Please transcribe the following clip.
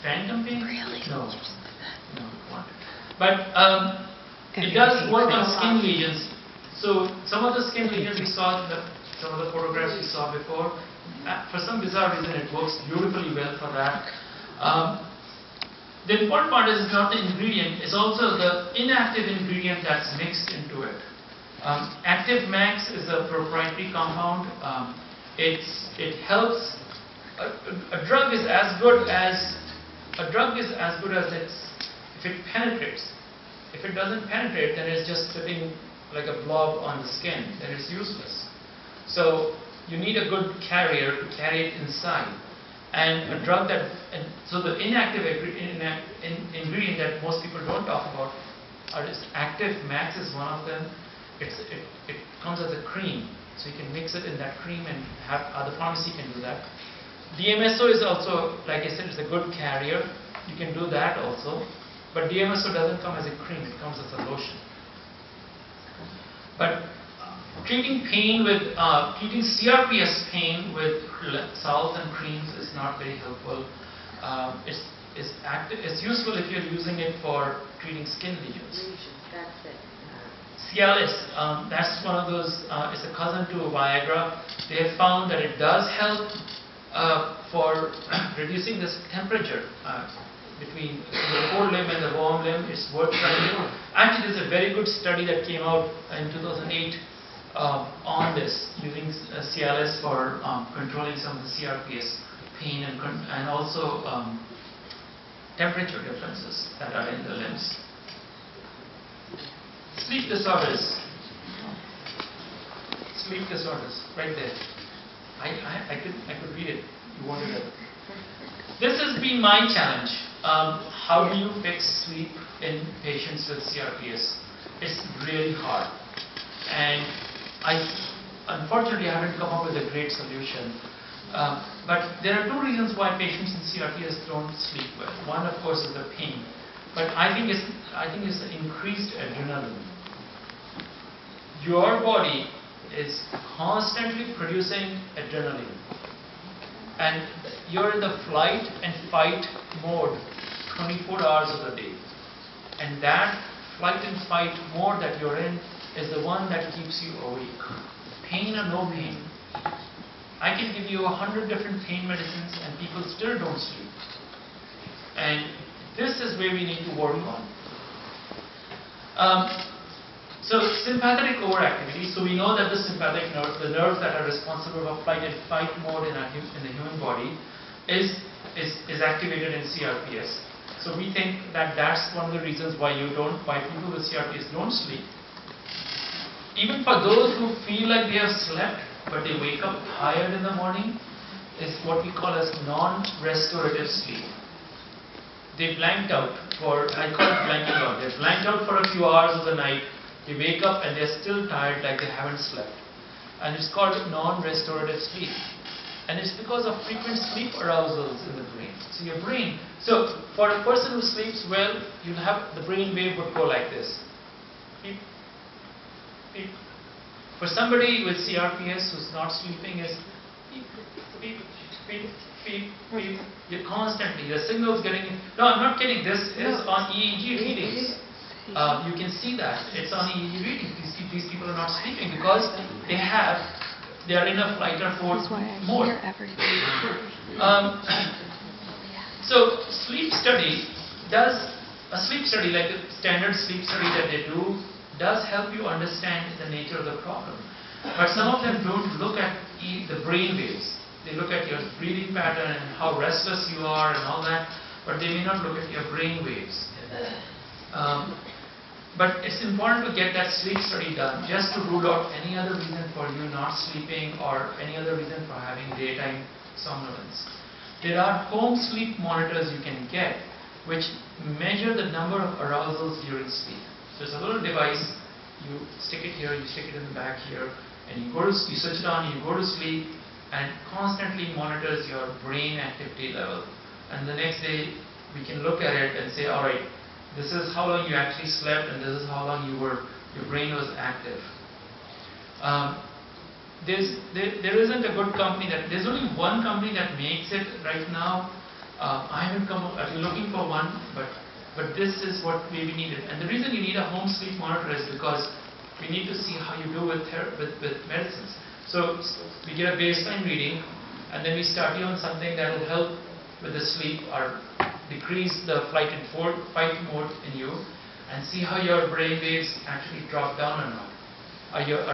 fan campaign? Really? No. No, it won't. But it does work on skin lesions. So some of the skin lesions we saw, some of the photographs we saw before, for some bizarre reason it works beautifully well for that. The important part is not the ingredient, it's also the inactive ingredient that's mixed into it. Active Max is a proprietary compound. It helps. A drug is as good as if it penetrates. If it doesn't penetrate, then it's just sitting like a blob on the skin. Then it's useless. So you need a good carrier to carry it inside. And a drug that, so the inactive ingredient that most people don't talk about is Active Max is one of them. It comes as a cream, so you can mix it in that cream and have the pharmacy can do that. DMSO is also, like I said, it's a good carrier. You can do that also, but DMSO doesn't come as a cream; it comes as a lotion. But treating pain with treating CRPS pain with salts and creams is not very helpful. It's useful if you're using it for treating skin lesions. That's it. Cialis, that's one of those. It's a cousin to Viagra. They have found that it does help for reducing this temperature between the cold limb and the warm limb. It's worth trying. Actually, there's a very good study that came out in 2008 on this, using Cialis for controlling some of the CRPS pain and also temperature differences that are in the limbs. Sleep disorders. Sleep disorders, right there. I could read it. You wanted it. This has been my challenge. How do you fix sleep in patients with CRPS? It's really hard. And unfortunately, I haven't come up with a great solution. But there are two reasons why patients in CRPS don't sleep well. One, of course, is the pain. But I think it's increased adrenaline. Your body is constantly producing adrenaline. And you're in the flight and fight mode 24 hours of the day. And that flight and fight mode that you're in is the one that keeps you awake. Pain or no pain. I can give you 100 different pain medicines and people still don't sleep. And this is where we need to work on. So sympathetic overactivity. So we know that the sympathetic nerve, the nerves that are responsible for flight and fight mode in the human body, is activated in CRPS. So we think that that's one of the reasons why people with CRPS don't sleep. Even for those who feel like they have slept, but they wake up tired in the morning, is what we call as non-restorative sleep. They blanked out I call it blanking out. They're blanked out for a few hours of the night, they wake up and they're still tired like they haven't slept. And it's called non-restorative sleep. And it's because of frequent sleep arousals in the brain. So your brain, so for a person who sleeps well, you'll have the brain wave would go like this. Beep, beep. For somebody with CRPS who's not sleeping, is beep, beep, beep, beep, beep. You're constantly, the signal's getting in. No, I'm not kidding. This is on EEG readings. You can see that. It's on EEG readings. These people are not sleeping because they are in a flight or fight mode. So sleep study like the standard sleep study that they do, does help you understand the nature of the problem. But some of them don't look at the brain waves. They look at your breathing pattern and how restless you are and all that, but they may not look at your brain waves. But it's important to get that sleep study done just to rule out any other reason for you not sleeping or any other reason for having daytime somnolence. There are home sleep monitors you can get which measure the number of arousals during sleep. So it's a little device, you stick it here, you stick it in the back here, and you switch it on, you go to sleep, and it constantly monitors your brain activity level. And the next day we can look at it and say, alright, this is how long you actually slept and this is how long your brain was active. There isn't a good company there's only one company that makes it right now, I haven't come up, if you're looking for one, but this is what may be needed. And the reason you need a home sleep monitor is because we need to see how you do with medicines. So we get a baseline reading, and then we start you on something that will help with the sleep or decrease the fight mode in you, and see how your brain waves actually drop down or not.